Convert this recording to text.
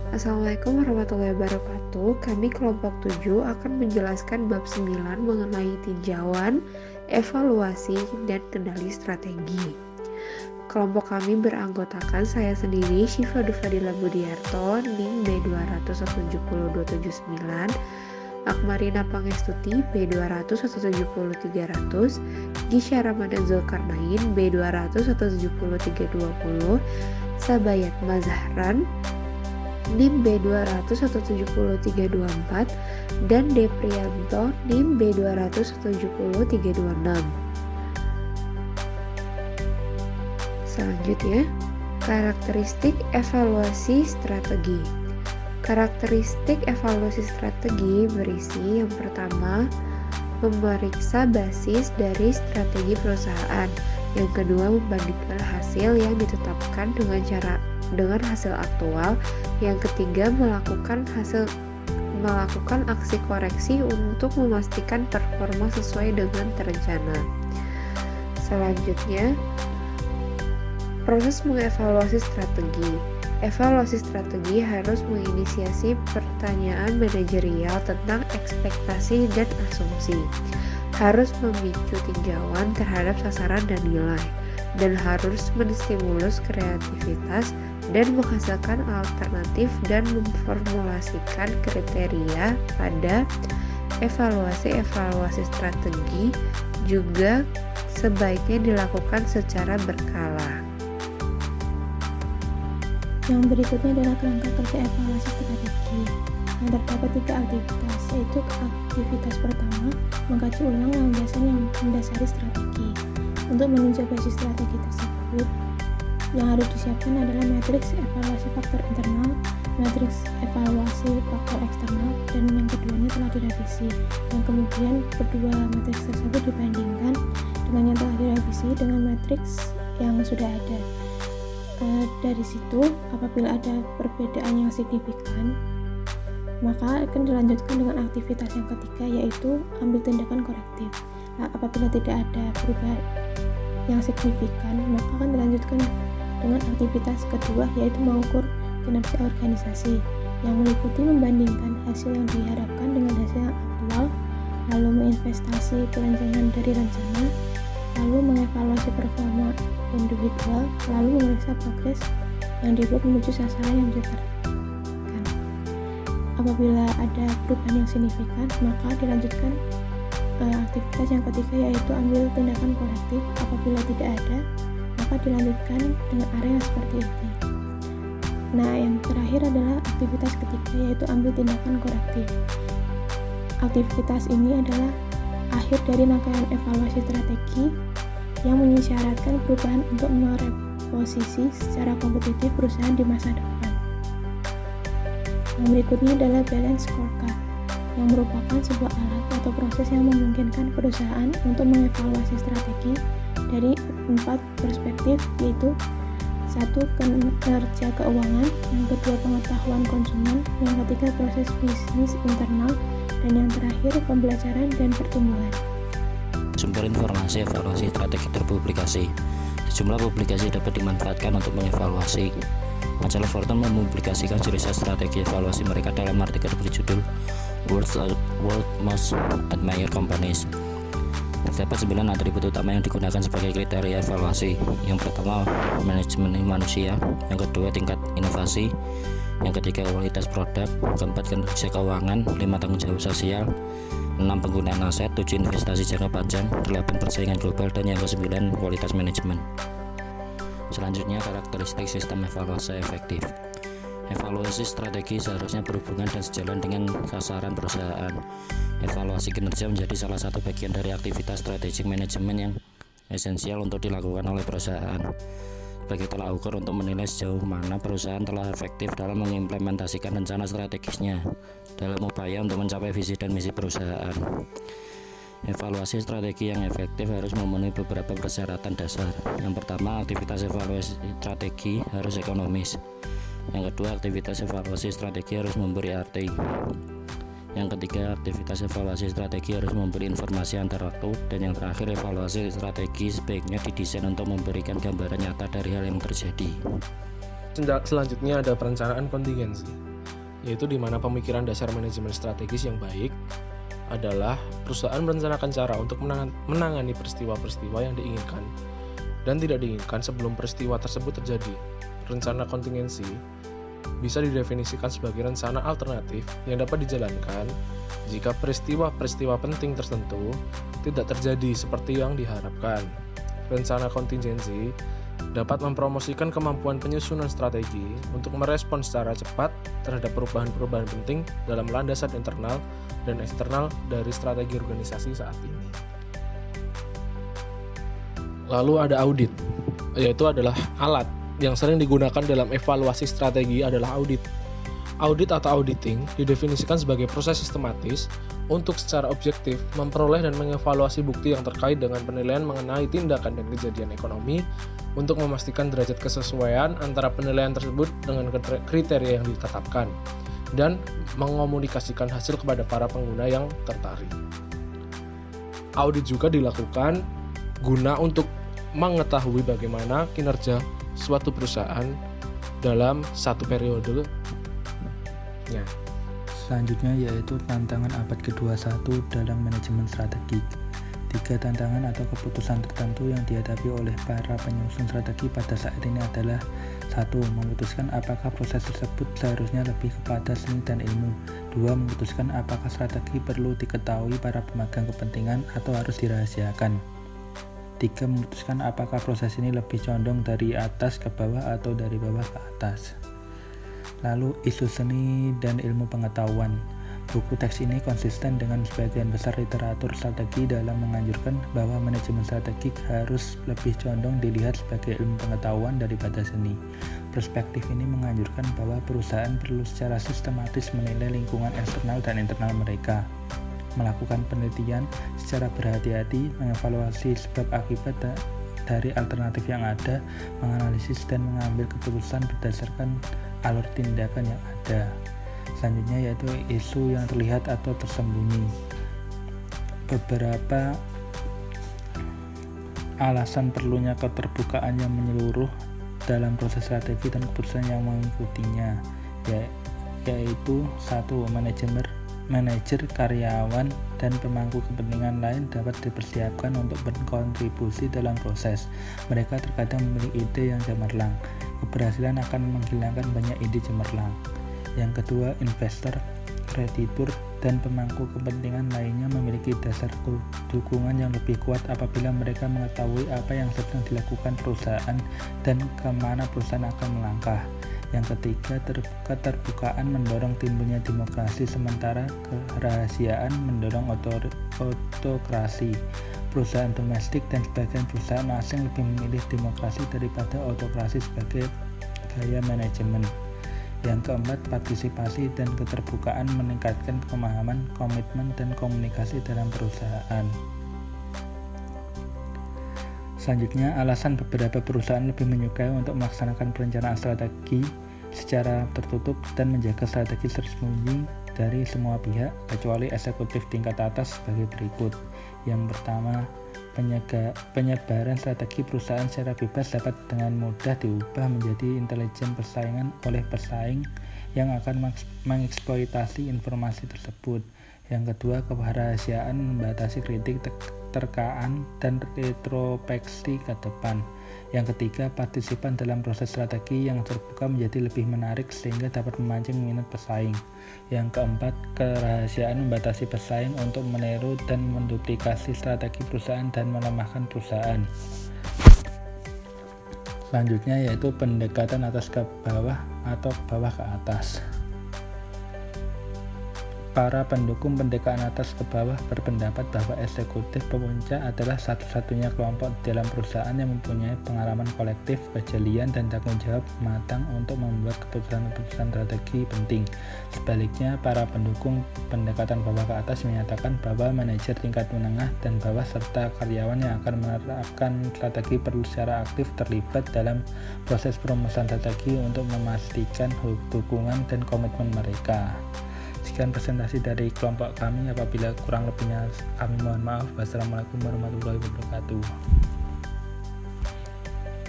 Assalamualaikum warahmatullahi wabarakatuh. Kami kelompok 7 akan menjelaskan bab 9 mengenai tinjauan, evaluasi, dan kendali strategi. Kelompok kami beranggotakan saya sendiri, Syifa Dufadila Budiarto, NIM B2170279, Akmarina Pangestuti B200170300, Gisya Ramadan Zulkarnain B200170320, Sabayat Mazahran NIM B200170324, dan Deprianto NIM B200170326. Selanjutnya, karakteristik evaluasi strategi. Karakteristik evaluasi strategi berisi yang pertama, memeriksa basis dari strategi perusahaan. Yang kedua, membandingkan hasil yang ditetapkan dengan hasil aktual. Yang ketiga, melakukan aksi koreksi untuk memastikan performa sesuai dengan terencana. Selanjutnya, proses mengevaluasi strategi. Evaluasi strategi harus menginisiasi pertanyaan manajerial tentang ekspektasi dan asumsi, harus memicu tinjauan terhadap sasaran dan nilai, dan harus menstimulus kreativitas dan menghasilkan alternatif dan memformulasikan kriteria pada evaluasi strategi juga sebaiknya dilakukan secara berkala. Yang berikutnya adalah kerangka kerja evaluasi strategi. Yang terdapat 3 aktivitas, yaitu aktivitas pertama, mengkaji ulang landasan yang mendasari strategi. Untuk meninjau basis strategi tersebut, yang harus disiapkan adalah matriks evaluasi faktor internal, matriks evaluasi faktor eksternal, dan yang keduanya telah direvisi. Yang kemudian kedua matriks tersebut dibandingkan dengan yang telah direvisi dengan matriks yang sudah ada. Dari situ, apabila ada perbedaan yang signifikan, maka akan dilanjutkan dengan aktivitas yang ketiga, yaitu ambil tindakan korektif. Apabila tidak ada perubahan yang signifikan, maka akan dilanjutkan dengan aktivitas kedua, yaitu mengukur kinerja organisasi, yang meliputi membandingkan hasil yang diharapkan dengan hasil yang aktual, lalu menginvestasi perencanaan dari rencana, lalu mengevaluasi performa individual, lalu memeriksa progres yang dibuat menuju sasaran yang ditetapkan. Apabila ada perubahan yang signifikan, maka dilanjutkan aktivitas yang ketiga, yaitu ambil tindakan korektif. Apabila tidak ada, maka dilanjutkan dengan area yang seperti ini. Nah, yang terakhir adalah aktivitas ketiga, yaitu ambil tindakan korektif. Aktivitas ini adalah akhir dari rangkaian evaluasi strategi yang mensyaratkan perubahan untuk mereposisi secara kompetitif perusahaan di masa depan. Yang berikutnya adalah balance scorecard, yang merupakan sebuah alat atau proses yang memungkinkan perusahaan untuk mengevaluasi strategi dari 4 perspektif, yaitu 1. Kinerja keuangan, yang kedua pengetahuan konsumen, yang ketiga proses bisnis internal, dan yang terakhir pembelajaran dan pertumbuhan. Sumber informasi evaluasi strategi terpublikasi. Sejumlah publikasi dapat dimanfaatkan untuk mengevaluasi. Majalah Fortune mempublikasikan riset strategi evaluasi mereka dalam artikel berjudul World Most Admired Companies. Terdapat 9 atribut utama yang digunakan sebagai kriteria evaluasi. Yang pertama, manajemen manusia. Yang kedua, tingkat inovasi. Yang ketiga, kualitas produk. Keempat, kinerja keuangan. 5, tanggung jawab sosial. 6, penggunaan aset. 7, investasi jangka panjang. 8, persaingan global. Dan yang ke-9, kualitas manajemen. Selanjutnya, karakteristik sistem evaluasi efektif. Evaluasi strategi seharusnya berhubungan dan sejalan dengan sasaran perusahaan. Evaluasi kinerja menjadi salah satu bagian dari aktivitas strategic manajemen yang esensial untuk dilakukan oleh perusahaan sebagai tolak ukur untuk menilai sejauh mana perusahaan telah efektif dalam mengimplementasikan rencana strategisnya dalam upaya untuk mencapai visi dan misi perusahaan. Evaluasi strategi yang efektif harus memenuhi beberapa persyaratan dasar. Yang pertama, aktivitas evaluasi strategi harus ekonomis. Yang kedua, aktivitas evaluasi strategi harus memberi arti. Yang ketiga, aktivitas evaluasi strategi harus memberi informasi antar waktu. Dan yang terakhir, evaluasi strategi sebaiknya didesain untuk memberikan gambaran nyata dari hal yang terjadi. selanjutnya ada perencanaan kontingensi, yaitu di mana pemikiran dasar manajemen strategis yang baik adalah perusahaan merencanakan cara untuk menangani peristiwa-peristiwa yang diinginkan dan tidak diinginkan sebelum peristiwa tersebut terjadi. Rencana kontingensi bisa didefinisikan sebagai rencana alternatif yang dapat dijalankan jika peristiwa-peristiwa penting tertentu tidak terjadi seperti yang diharapkan. Rencana kontingensi dapat mempromosikan kemampuan penyusunan strategi untuk merespons secara cepat terhadap perubahan-perubahan penting dalam landasan internal dan eksternal dari strategi organisasi saat ini. Lalu ada audit, yaitu adalah alat yang sering digunakan dalam evaluasi strategi adalah audit. Audit atau auditing didefinisikan sebagai proses sistematis untuk secara objektif memperoleh dan mengevaluasi bukti yang terkait dengan penilaian mengenai tindakan dan kejadian ekonomi untuk memastikan derajat kesesuaian antara penilaian tersebut dengan kriteria yang ditetapkan dan mengomunikasikan hasil kepada para pengguna yang tertarik. Audit juga dilakukan guna untuk mengetahui bagaimana kinerja suatu perusahaan dalam satu periode. Selanjutnya yaitu tantangan abad ke-21 dalam manajemen strategik. 3 tantangan atau keputusan tertentu yang dihadapi oleh para penyusun strategi pada saat ini adalah 1. Memutuskan apakah proses tersebut seharusnya lebih kepada seni dan ilmu. 2. Memutuskan apakah strategi perlu diketahui para pemegang kepentingan atau harus dirahasiakan. 3. Memutuskan apakah proses ini lebih condong dari atas ke bawah atau dari bawah ke atas. Lalu isu seni dan ilmu pengetahuan. Buku teks ini konsisten dengan sebagian besar literatur strategi dalam menganjurkan bahwa manajemen strategik harus lebih condong dilihat sebagai ilmu pengetahuan daripada seni. Perspektif ini menganjurkan bahwa perusahaan perlu secara sistematis menilai lingkungan eksternal dan internal mereka, melakukan penelitian secara berhati-hati, mengevaluasi sebab akibat dari alternatif yang ada, menganalisis dan mengambil keputusan berdasarkan alur tindakan yang ada. Selanjutnya yaitu isu yang terlihat atau tersembunyi. Beberapa alasan perlunya keterbukaan yang menyeluruh dalam proses strategi dan keputusan yang mengikutinya, yaitu 1. Manajer, karyawan, dan pemangku kepentingan lain dapat dipersiapkan untuk berkontribusi dalam proses. Mereka terkadang memiliki ide yang cemerlang. Keberhasilan akan menghilangkan banyak ide cemerlang. Yang kedua, investor, kreditur, dan pemangku kepentingan lainnya memiliki dasar dukungan yang lebih kuat apabila mereka mengetahui apa yang sedang dilakukan perusahaan dan kemana perusahaan akan melangkah. Yang ketiga, keterbukaan mendorong timbulnya demokrasi, sementara kerahasiaan mendorong autokrasi. Perusahaan domestik dan sebagian perusahaan asing lebih memilih demokrasi daripada autokrasi sebagai gaya manajemen. Yang keempat, partisipasi dan keterbukaan meningkatkan pemahaman, komitmen, dan komunikasi dalam perusahaan. Selanjutnya, alasan beberapa perusahaan lebih menyukai untuk melaksanakan perencanaan strategi secara tertutup dan menjaga strategi tersembunyi dari semua pihak, kecuali eksekutif tingkat atas sebagai berikut. Yang pertama, penyebaran strategi perusahaan secara bebas dapat dengan mudah diubah menjadi intelijen persaingan oleh pesaing yang akan mengeksploitasi informasi tersebut. Yang kedua, kerahasiaan membatasi kritik, terkaan, dan retrospeksi ke depan. Yang ketiga, partisipan dalam proses strategi yang terbuka menjadi lebih menarik sehingga dapat memancing minat pesaing. Yang keempat, kerahasiaan membatasi pesaing untuk meniru dan menduplikasi strategi perusahaan dan melemahkan perusahaan. Selanjutnya yaitu pendekatan atas ke bawah atau bawah ke atas. Para pendukung pendekatan atas ke bawah berpendapat bahwa eksekutif pemuncak adalah satu-satunya kelompok dalam perusahaan yang mempunyai pengalaman kolektif, kejelian, dan tanggung jawab matang untuk membuat keputusan-keputusan strategi penting. Sebaliknya, para pendukung pendekatan bawah ke atas menyatakan bahwa manajer tingkat menengah dan bawah serta karyawan yang akan menerapkan strategi perlu secara aktif terlibat dalam proses perumusan strategi untuk memastikan dukungan dan komitmen mereka. Sekian presentasi dari kelompok kami. Apabila kurang lebihnya kami mohon maaf. Wassalamualaikum warahmatullahi wabarakatuh.